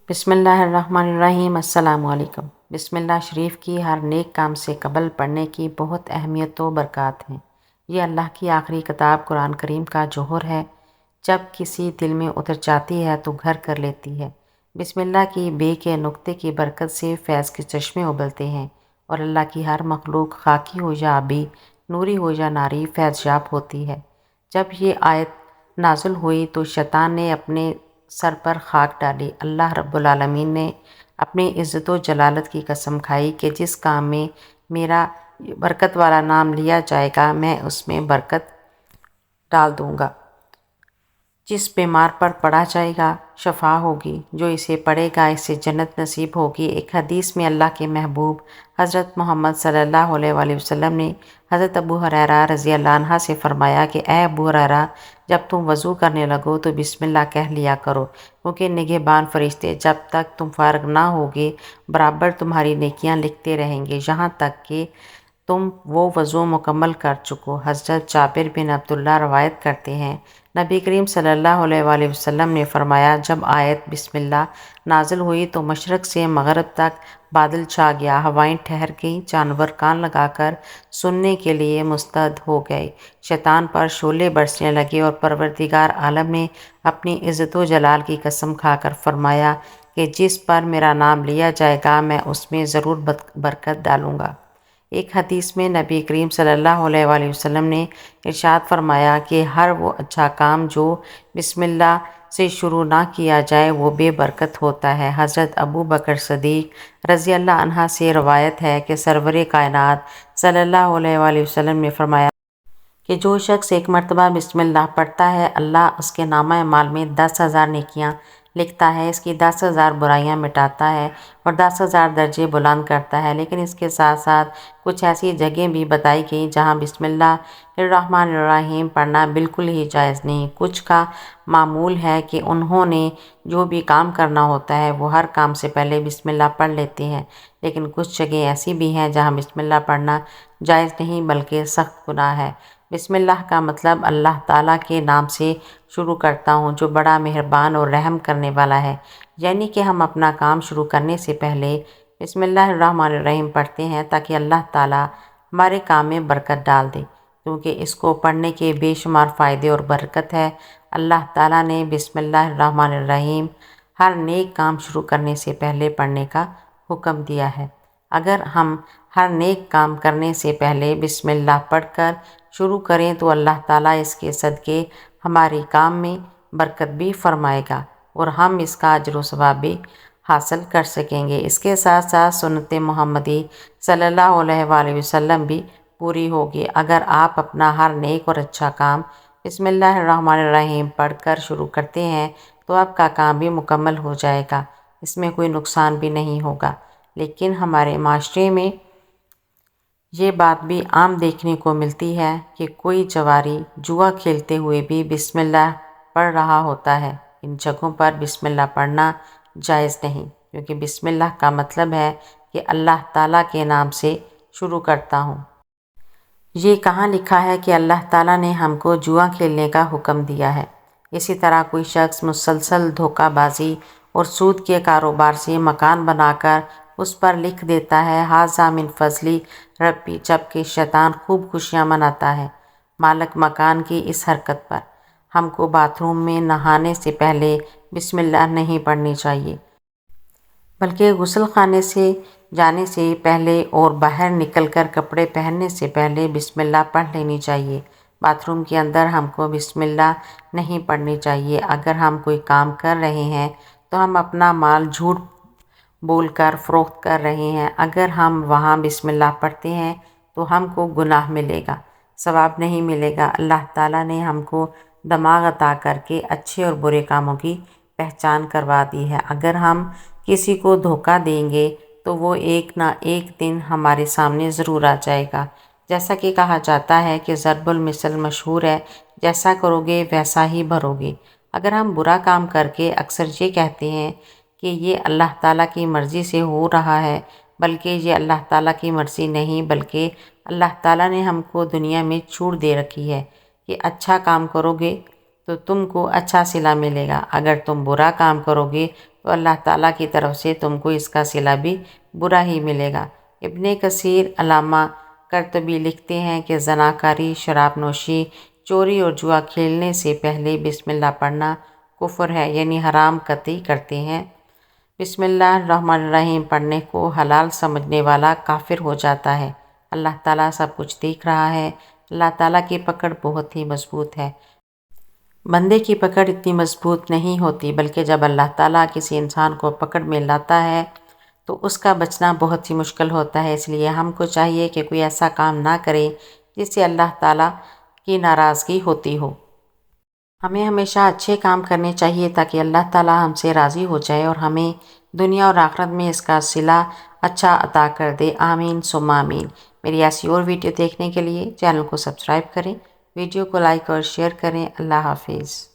بسم اللہ الرحمن الرحیم۔ السلام علیکم۔ بسم اللہ شریف کی ہر نیک کام سے قبل پڑھنے کی بہت اہمیت و برکات ہیں۔ یہ اللہ کی آخری کتاب قرآن کریم کا جوہر ہے۔ جب کسی دل میں اتر جاتی ہے تو گھر کر لیتی ہے۔ بسم اللہ کی بے کے نقطے کی برکت سے فیض کے چشمے ابلتے ہیں اور اللہ کی ہر مخلوق خاکی ہو یا آبی، نوری ہو یا ناری، فیض یاب ہوتی ہے۔ جب یہ آیت نازل ہوئی تو شیطان نے اپنے سر پر خاک ڈالی۔ اللہ رب العالمین نے اپنی عزت و جلالت کی قسم کھائی کہ جس کام میں میرا برکت والا نام لیا جائے گا میں اس میں برکت ڈال دوں گا۔ جس بیمار پر پڑھا جائے گا شفا ہوگی، جو اسے پڑھے گا اسے جنت نصیب ہوگی۔ ایک حدیث میں اللہ کے محبوب حضرت محمد صلی اللہ علیہ وآلہ وسلم نے حضرت ابو ہریرہ رضی اللہ عنہ سے فرمایا کہ اے ابو ہریرہ، جب تم وضو کرنے لگو تو بسم اللہ کہہ لیا کرو، کیونکہ نگہبان فرشتے جب تک تم فارغ نہ ہوگے برابر تمہاری نیکیاں لکھتے رہیں گے یہاں تک کہ تم وہ وضو مکمل کر چکو۔ حضرت جابر بن عبداللہ روایت کرتے ہیں، نبی کریم صلی اللہ علیہ وآلہ وسلم نے فرمایا، جب آیت بسم اللہ نازل ہوئی تو مشرق سے مغرب تک بادل چھا گیا، ہوائیں ٹھہر گئیں، جانور کان لگا کر سننے کے لیے مستعد ہو گئے، شیطان پر شعلے برسنے لگے اور پروردگار عالم نے اپنی عزت و جلال کی قسم کھا کر فرمایا کہ جس پر میرا نام لیا جائے گا میں اس میں ضرور برکت ڈالوں گا۔ ایک حدیث میں نبی کریم صلی اللہ علیہ وآلہ وسلم نے ارشاد فرمایا کہ ہر وہ اچھا کام جو بسم اللہ سے شروع نہ کیا جائے وہ بے برکت ہوتا ہے۔ حضرت ابو بکر صدیق رضی اللہ عنہ سے روایت ہے کہ سرور کائنات صلی اللہ علیہ وآلہ وسلم نے فرمایا کہ جو شخص ایک مرتبہ بسم اللہ پڑھتا ہے اللہ اس کے نامہ اعمال میں 10,000 نیکیاں لکھتا ہے، اس کی 10,000 برائیاں مٹاتا ہے اور 10,000 درجے بلند کرتا ہے۔ لیکن اس کے ساتھ ساتھ کچھ ایسی جگہیں بھی بتائی گئیں جہاں بسم اللہ الرحمن الرحیم پڑھنا بالکل ہی جائز نہیں۔ کچھ کا معمول ہے کہ انہوں نے جو بھی کام کرنا ہوتا ہے وہ ہر کام سے پہلے بسم اللہ پڑھ لیتے ہیں، لیکن کچھ جگہیں ایسی بھی ہیں جہاں بسم اللہ پڑھنا جائز نہیں بلکہ سخت گناہ ہے۔ بسم اللہ کا مطلب اللہ تعالیٰ کے نام سے شروع کرتا ہوں جو بڑا مہربان اور رحم کرنے والا ہے، یعنی کہ ہم اپنا کام شروع کرنے سے پہلے بسم اللہ الرحمن الرحیم پڑھتے ہیں تاکہ اللہ تعالیٰ ہمارے کام میں برکت ڈال دے، کیونکہ اس کو پڑھنے کے بے شمار فائدے اور برکت ہے۔ اللہ تعالیٰ نے بسم اللہ الرحمن الرحیم ہر نیک کام شروع کرنے سے پہلے پڑھنے کا حکم دیا ہے۔ اگر ہم ہر نیک کام کرنے سے پہلے بسم اللہ پڑھ کر شروع کریں تو اللہ تعالیٰ اس کے صدقے ہمارے کام میں برکت بھی فرمائے گا اور ہم اس کا اجر و ثواب بھی حاصل کر سکیں گے۔ اس کے ساتھ ساتھ سنت محمدی صلی اللہ علیہ وآلہ وسلم بھی پوری ہوگی۔ اگر آپ اپنا ہر نیک اور اچھا کام بسم اللہ الرحمن الرحیم پڑھ کر شروع کرتے ہیں تو آپ کا کام بھی مکمل ہو جائے گا، اس میں کوئی نقصان بھی نہیں ہوگا۔ لیکن ہمارے معاشرے میں یہ بات بھی عام دیکھنے کو ملتی ہے کہ کوئی جواری جوا کھیلتے ہوئے بھی بسم اللہ پڑھ رہا ہوتا ہے۔ ان جگہوں پر بسم اللہ پڑھنا جائز نہیں، کیونکہ بسم اللہ کا مطلب ہے کہ اللہ تعالیٰ کے نام سے شروع کرتا ہوں۔ یہ کہاں لکھا ہے کہ اللہ تعالیٰ نے ہم کو جوا کھیلنے کا حکم دیا ہے؟ اسی طرح کوئی شخص مسلسل دھوکہ بازی اور سود کے کاروبار سے مکان بنا کر اس پر لکھ دیتا ہے ھذا من فضل ربی، جبکہ شیطان خوب خوشیاں مناتا ہے مالک مکان کی اس حرکت پر۔ ہم کو باتھ روم میں نہانے سے پہلے بسم اللہ نہیں پڑھنی چاہیے، بلکہ غسل خانے سے جانے سے پہلے اور باہر نکل کر کپڑے پہننے سے پہلے بسم اللہ پڑھ لینی چاہیے۔ باتھ روم کے اندر ہم کو بسم اللہ نہیں پڑھنی چاہیے۔ اگر ہم کوئی کام کر رہے ہیں تو ہم اپنا مال جھوٹ بول کر فروخت کر رہے ہیں، اگر ہم وہاں بسم اللہ پڑھتے ہیں تو ہم کو گناہ ملے گا، ثواب نہیں ملے گا۔ اللہ تعالیٰ نے ہم کو دماغ عطا کر کے اچھے اور برے کاموں کی پہچان کروا دی ہے۔ اگر ہم کسی کو دھوکہ دیں گے تو وہ ایک نہ ایک دن ہمارے سامنے ضرور آ جائے گا۔ جیسا کہ کہا جاتا ہے کہ ضرب المثل مشہور ہے، جیسا کرو گے ویسا ہی بھرو گے۔ اگر ہم برا کام کر کے اکثر یہ کہتے ہیں کہ یہ اللہ تعالیٰ کی مرضی سے ہو رہا ہے، بلکہ یہ اللہ تعالیٰ کی مرضی نہیں، بلکہ اللہ تعالیٰ نے ہم کو دنیا میں چھوٹ دے رکھی ہے کہ اچھا کام کرو گے تو تم کو اچھا صلہ ملے گا، اگر تم برا کام کرو گے تو اللہ تعالیٰ کی طرف سے تم کو اس کا صلہ بھی برا ہی ملے گا۔ ابن کثیر علامہ قرطبی لکھتے ہیں کہ زناکاری، شراب نوشی، چوری اور جوا کھیلنے سے پہلے بسم اللہ پڑھنا کفر ہے، یعنی حرام قطعی کرتے ہیں۔ بسم اللہ الرحمن الرحیم پڑھنے کو حلال سمجھنے والا کافر ہو جاتا ہے۔ اللہ تعالیٰ سب کچھ دیکھ رہا ہے۔ اللہ تعالیٰ کی پکڑ بہت ہی مضبوط ہے۔ بندے کی پکڑ اتنی مضبوط نہیں ہوتی، بلکہ جب اللہ تعالیٰ کسی انسان کو پکڑ میں لاتا ہے تو اس کا بچنا بہت ہی مشکل ہوتا ہے۔ اس لیے ہم کو چاہیے کہ کوئی ایسا کام نہ کرے جس سے اللہ تعالیٰ کی ناراضگی ہوتی ہو۔ ہمیں ہمیشہ اچھے کام کرنے چاہیے تاکہ اللہ تعالیٰ ہم سے راضی ہو جائے اور ہمیں دنیا اور آخرت میں اس کا صلہ اچھا عطا کر دے۔ آمین ثم آمین۔ میری ایسی اور ویڈیو دیکھنے کے لیے چینل کو سبسکرائب کریں، ویڈیو کو لائک اور شیئر کریں۔ اللہ حافظ۔